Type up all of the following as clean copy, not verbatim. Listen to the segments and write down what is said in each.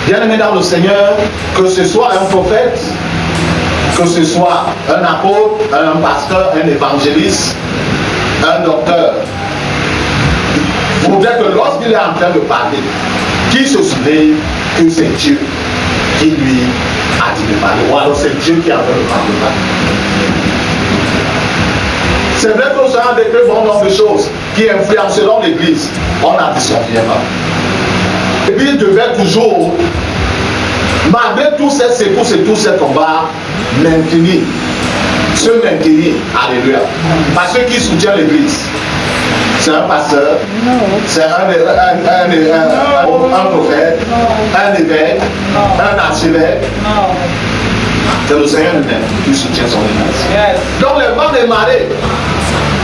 Bien-aimé dans le Seigneur, que ce soit un prophète, que ce soit un apôtre, un pasteur, un évangéliste, un docteur, il faudrait que lorsqu'il est en train de parler, qu'il se souvienne que c'est Dieu qui lui a dit de parler, ou alors c'est Dieu qui a fait le parler. C'est vrai que nous avons décrit bon nombre de choses qui influenceront l'Église. On a disconfinement. L'Église devait toujours, malgré tous ces secousses et tous ces combats, se maintenir. Alléluia. Parce que qui soutient l'Église? C'est un pasteur, c'est un prophète, un évêque, un archevêque. C'est le Seigneur lui-même qui soutient son Église. Donc les vents des marées,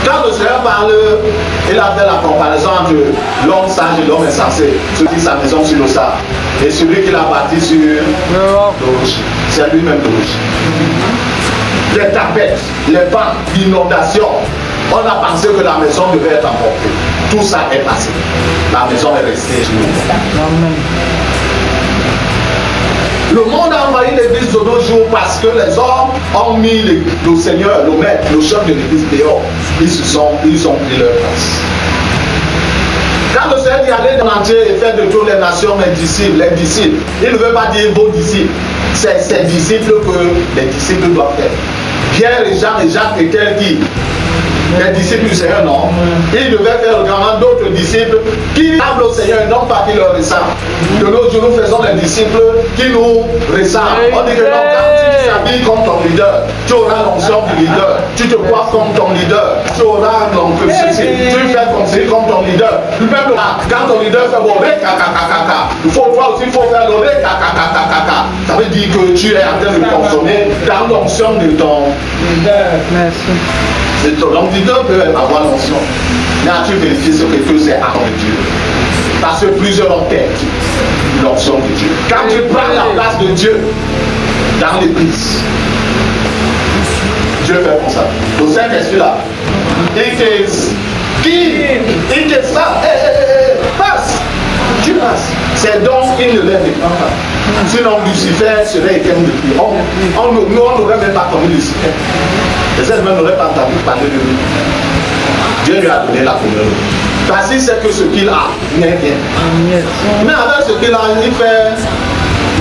quand le Seigneur parle, il a fait la comparaison entre l'homme sage et l'homme insensé, celui qui sa maison sur le sable, et celui qui l'a bâti sur le rocher. C'est lui-même le rocher. Les tempêtes, les vents, l'inondation, on a pensé que la maison devait être emportée. Tout ça est passé. La maison est restée sur nous. Le monde a envahi l'église de nos jours parce que les hommes ont mis le Seigneur, le maître, le chef de l'église dehors. Ils ont pris leur place. Quand le Seigneur dit aller dans l'entier et faire de toutes les nations mes disciples, les disciples, il ne veut pas dire vos disciples. C'est ces disciples que les disciples doivent faire. Pierre et Jean et Jacques étaient qui? Les disciples du Seigneur, non. Ils devaient faire également d'autres disciples qui parlent au Seigneur et non pas qui leur ressemblent. De nos jours, nous faisons des disciples qui nous ressemblent. On dit que non, quand tu t'habilles comme ton leader, tu auras l'onction du leader. Tu te coiffes comme ton leader. Tu auras l'onction ceci. Tu fais comme ceci comme ton leader. Même quand ton leader fait bon, il faut toi aussi, il faut faire le ça veut dire que tu es en train de consommer dans l'onction de ton leader. Merci. Donc, leader peut avoir l'onction. Mais as-tu vérifié ce que tu sais à de Dieu? Parce que plusieurs ont perdu l'onction de Dieu. Quand tu prends la place de Dieu dans l'église, Dieu fait comme ça. Le Saint-Esprit là, il te ça, passe. Tu passes. C'est donc il ne les défend pas. Sinon Lucifer serait éteint depuis. Nous on n'aurait même pas connu Lucifer. Les êtres n'auraient pas entendu parler de lui. Dieu lui a donné la couleur. Parce qu'il sait que ce qu'il a n'est rien. Mais avec ce qu'il a, il fait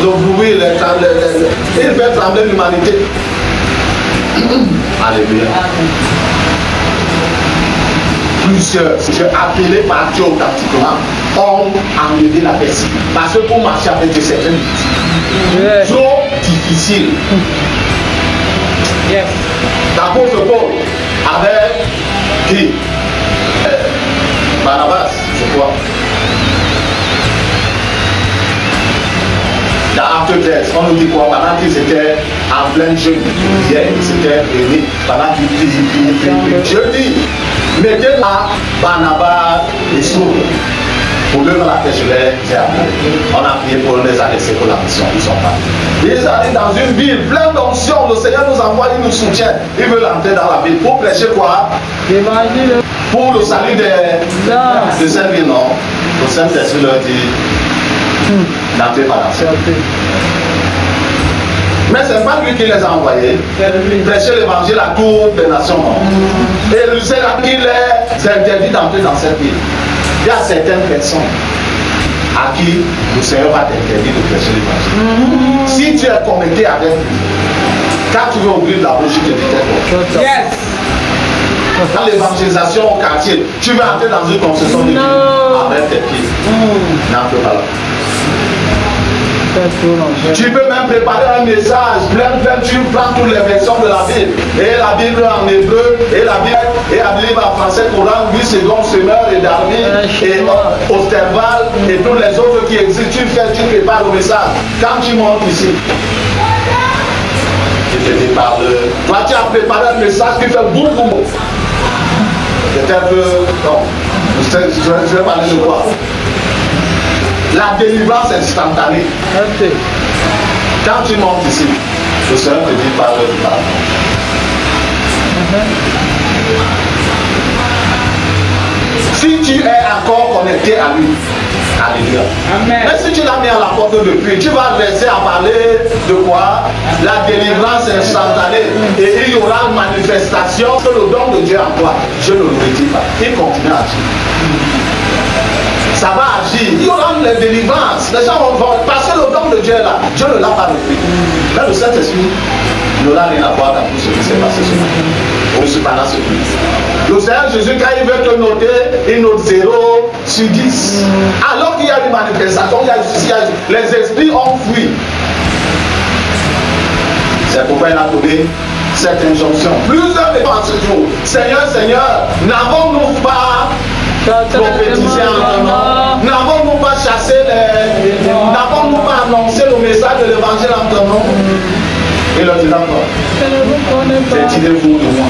le bruit, il fait trembler l'humanité. Alléluia. Plusieurs, appelés par Dieu authentiquement, ont enlevé la personne. Parce que pour marcher avec Dieu, c'est trop difficile. Yes. L'apôtre Paul avec qui? Barnabas, je crois. Dans Acte 13, on nous dit quoi? Pendant qu'ils étaient en plein jeûne, ils s'étaient réunis, pendant qu'ils Dieu dit, mettez là Barnabas et Saul. Pour l'œuvre à laquelle je les ai appelés. On a prié pour les adresser pour la mission, ils sont partis. Ils arrivent dans une ville pleine d'onction, le Seigneur nous envoie, il nous soutient. Ils veulent entrer dans la ville pour prêcher quoi? L'évangile. Pour le salut de cette ville, non. Le Saint-Esprit leur dit d'entrer par la ville. Mais ce n'est pas lui qui les a envoyés. Prêcher l'évangile à toutes les nations. Et le Seigneur qui les interdit d'entrer dans cette ville. Il y a certaines personnes à qui le Seigneur va t'interdire de prêcher l'évangile. Si tu es connecté avec lui, quand tu veux ouvrir la bouche, tu te dis yes. Dans l'évangélisation au quartier, tu veux entrer dans une concession de Dieu avec tes pieds. N'entre pas là. Tu peux même préparer un message, tu prends toutes les versions de la Bible, et la Bible en hébreu, et la Bible en français, Coran, 8 secondes, semeur et Darwin, et Osterval, et tous les autres qui existent, tu prépares le message. Quand tu montes ici, je te prépare toi tu as préparé un message qui fait boum boum. Peut-être que, non, je vais parler de quoi? La délivrance instantanée. Quand tu montes ici, le Seigneur te dit parle du pardon. Si tu es encore connecté à lui, alléluia. Mais si tu l'as mis à la porte de pluie. Tu vas rester à parler de quoi? La délivrance instantanée. Et il y aura une manifestation que le don de Dieu en toi. Je ne le redis pas. Il continue à agir. Ça va agir. Il y aura une délivrance. Les gens vont passer le don de Dieu là. Dieu ne l'a pas repris. Mais le Saint-Esprit n'aura rien à voir dans tout ce qui s'est passé ce matin. Je suis pendant ce but. Le Seigneur Jésus, quand il veut te noter, il note 0 sur 10. Alors qu'il y a une manifestation, les esprits ont fui. C'est pourquoi il a donné cette injonction. Plusieurs fois ce jour. Seigneur, Seigneur, n'avons-nous pas prophétisé en ton nom? N'avons-nous pas chassé les... N'avons-nous pas annoncé le message de l'évangile en ton nom? Et leur dit encore, retirez-vous de moi.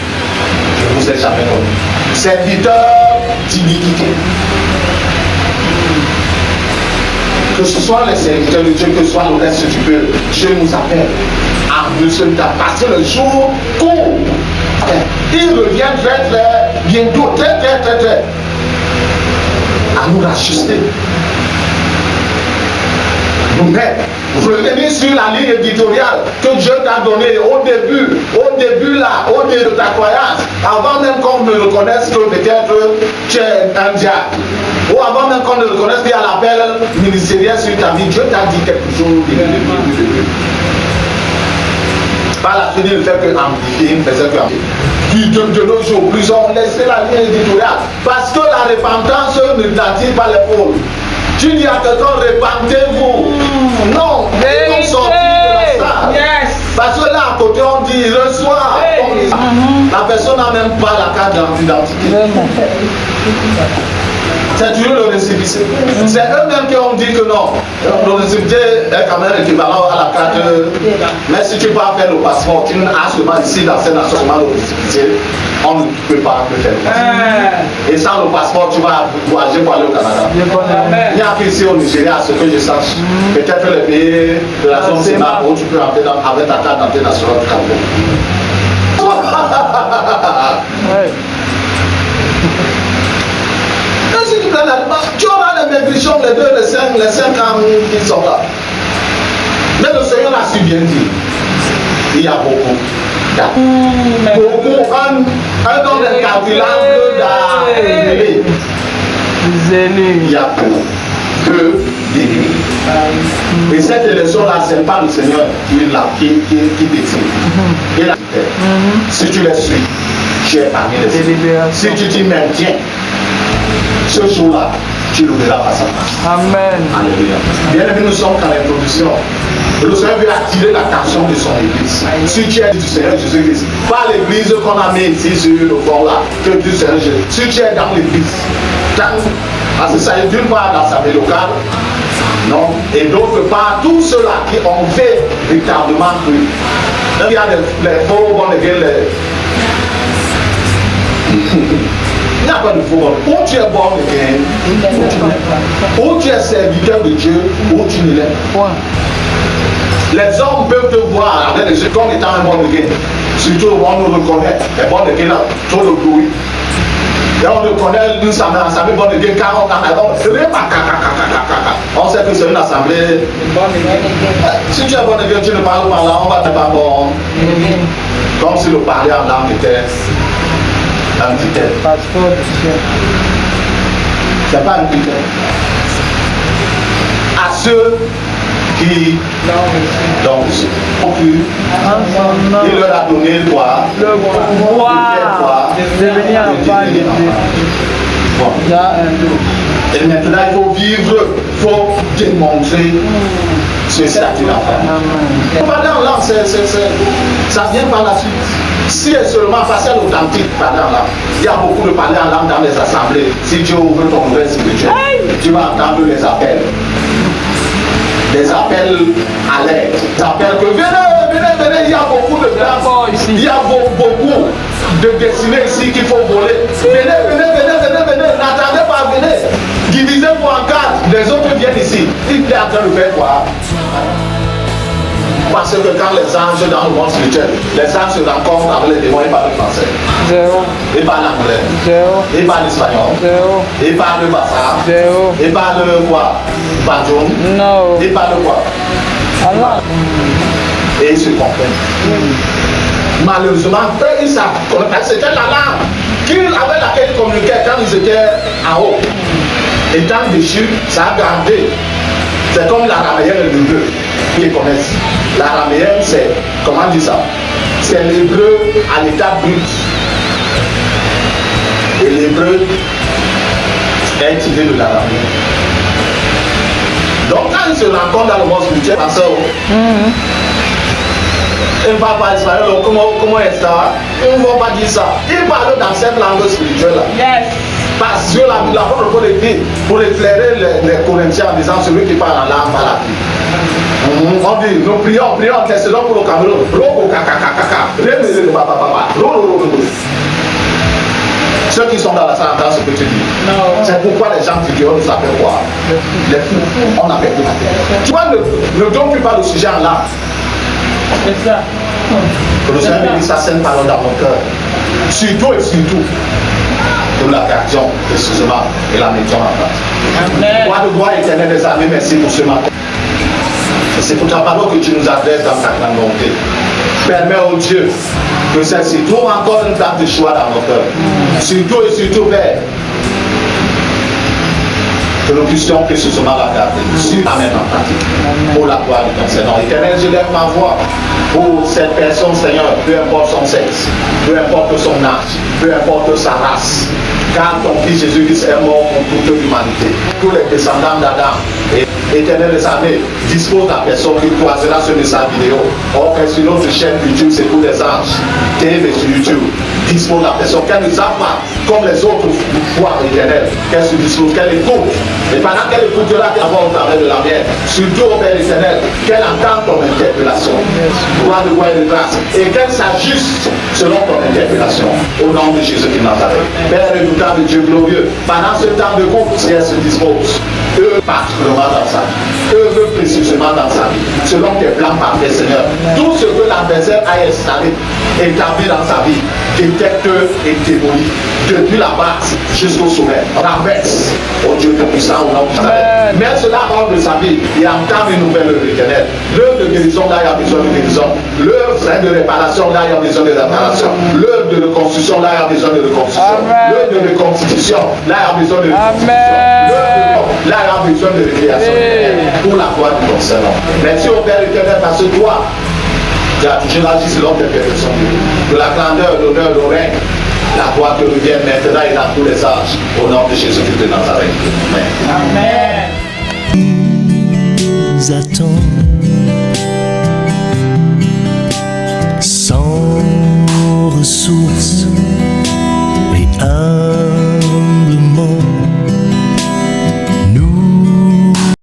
Je vous ai jamais connu. Serviteur d'iniquité. Que ce soit les serviteurs de Dieu, que ce soit le reste du peuple, Dieu nous appelle à nous parce que le jour court. Il revient très bientôt, très à nous rajuster. Nous mettre, revenir sur la ligne éditoriale que Dieu t'a donnée au début là, au début de ta croyance, avant même qu'on ne reconnaisse que peut-être tu es un diable, ou avant même qu'on ne reconnaisse qu'il y a l'appel ministériel sur ta vie. Dieu t'a dit quelque chose depuis le début. Par la suite, il ne fait que amplifier, il ne faisait que amplifier. Puis de nos jours, plus on laisse la ligne éditoriale, parce que la repentance ne n'attire pas les foules. Tu dis à quelqu'un, répandez-vous. Non, ils sont sortis de la salle. Yes. Parce que là, à côté, on dit, reçois. La personne n'a même pas la carte d'identité. C'est toujours le récépissé. C'est eux-mêmes qui ont dit que non. Le récépissé est quand même équivalent à la carte. Mais si tu vas faire le passeport, tu n'as seulement ici dans cette nation, seulement le récépissé, on ne peut pas le faire. Et sans le passeport, tu vas voyager pour aller au Canada. Il y a qu'ici au Nigeria, à ce que je sache, peut-être les pays de la zone CEMA où tu peux entrer avec ta carte d'identité nationale du Cameroun. Tu auras les maigrichons, les 2, les 5 ans qui sont là. Mais le Seigneur a su bien dire. Il y a beaucoup. Beaucoup, un homme incalculable d'arriver. Il y a peu d'ennemis. Et cette élection-là, ce n'est pas le Seigneur qui décide. Il a dit, si tu les suis, tu es parmi les ennemis. Si tu t'y maintiens, ce jour-là, tu le verras face à face. Amen. Alléluia. Bien aimé, nous sommes qu'à l'introduction. Le Seigneur veut attirer l'attention de son église. Si tu es du Seigneur Jésus-Christ, pas l'église qu'on a mis ici sur le fond là, que du Seigneur Jésus. Si tu es dans l'église, parce que ça est d'une part dans l'assemblée locale, non, et d'autre part, tous ceux-là qui ont fait véritablement cru. Il y a les faux bons il n'y a pas de faux bon. Ou tu es bon ou tu es serviteur de Dieu, ou tu ne l'es pas. Les hommes peuvent te voir avec les yeux comme étant un bon again. Surtout, on nous reconnaît. Les bons again là, trop de bruit. Et on reconnaît une assemblée bonne again car on sait que c'est une assemblée. Si tu es bon again, tu ne parles pas là, on va te pas bon. Comme si le parler en langue était un critère. C'est pas un critère. À ceux qui donc il leur a donné quoi? Le pouvoir de devenir enfant de Dieu. Et maintenant il faut vivre, il faut démontrer ce statut d'enfant. Parler en langue, ça vient par la suite. Si est seulement facile authentique parler en langue, il y a beaucoup de parler en langue dans les assemblées. Si Dieu ouvre ton oreille spirituelle, tu vas entendre les appels. Des appels à l'aide. Des appels que venez, il y a beaucoup de places. Il y a beaucoup de destinées ici qu'il faut voler. Venez, n'attendez pas, venez. Divisez-vous en 4, les autres viennent ici. Il est en train de faire quoi? Parce que quand les anges dans le monde spirituel, les anges se rencontrent avec les démons, ils parlent français. Zéro. Ils parlent anglais. Zéro. Ils parlent espagnol. Zéro. Ils parlent bassa. Zéro. Ils parlent quoi? Badjoum. No. Ils parlent quoi? Allah. Et ils se comprennent. Malheureusement, eux, ils savent. C'était la langue avec laquelle ils communiquaient quand ils étaient en haut. Et dans le dessus, ça a gardé. C'est comme l'araméen et l'hébreu qui connaissent. L'araméen, c'est, comment dire ça? C'est l'hébreu à l'état brut. Et l'hébreu est tiré de l'araméen. Donc quand ils se rencontrent dans le monde spirituel, parce que ils ne parlent pas espagnol, comment est ça? Ils ne vont pas dire ça. Ils parlent dans cette langue spirituelle là. Yes. Parce que l'apôtre Paul écrit pour éclairer les Corinthiens en disant celui qui parle en langue parle à qui. On dit, nous prions, c'est donc pour le Cameroun. Ceux qui sont dans la salle entendent ce que tu dis. C'est pourquoi les gens qui nous appellent quoi? Les fous. On appelle tout la terre. Tu vois, ne donne plus pas le sujet en langue. C'est ça. Que le Seigneur dit sa sainte parole dans mon cœur. Surtout et surtout. Nous la gardions précisément et la mettons en place. Amen. Roi de gloire éternel des armées, merci pour ce matin. C'est pour ta parole que tu nous adresses dans ta grande bonté. Permets au Dieu que celle-ci trouve encore une place de choix dans nos cœurs. Surtout et surtout, Père, que nous puissions précisément la garder. La mettre en pratique. Pour la gloire de ton Seigneur. Éternel, je lève ma voix pour cette personne, Seigneur, peu importe son sexe, peu importe son âge, peu importe sa race. Car ton fils Jésus-Christ est mort pour toute l'humanité. Tous les descendants d'Adam. Éternel des armées, dispose la personne qui croisera ce message vidéo. Or, que sur notre chaîne YouTube, c'est pour les anges. TV sur YouTube. Dispose la personne qu'elle ne savent pas, comme les autres fois éternelles, qu'elle se dispose, qu'elle écoute. Et pendant qu'elle écoutera, qu'elle va au travers de la mienne. Surtout au Père éternel, qu'elle entende ton interpellation. Gloire de gloire et de grâce. Et qu'elle s'ajuste selon ton interpellation. Au nom de Jésus de Nazareth. Père écoutant de Dieu glorieux, pendant ce temps de groupe, si elle se dispose, eux particulièrement dans sa vie, eux précisément dans sa vie, selon tes plans parfaits, Seigneur. Tout ce que l'adversaire a installé, établi dans sa vie, détecte et démolit, depuis la base jusqu'au sommet. Renverse, oh Dieu tout-puissant, au nom de Jésus. Mets cela hors de sa vie et entame une nouvelle œuvre éternelle. L'œuvre de guérison, là, il y a besoin de guérison. L'œuvre de réparation, là, il y a besoin de réparation. L'œuvre de reconstruction, là, il y a besoin de reconstruction. L'œuvre de reconstitution, là, il y a besoin de reconstruction. Là, il y a besoin de récréation. Pour la gloire de ton Seigneur. Merci au Père éternel, parce que toi, tu as toujours agi selon tes perfections. Que la grandeur, l'honneur, le règne, la gloire te revienne maintenant et dans tous les âges. Au nom de Jésus-Christ de Nazareth. Amen. Amen. Nous attend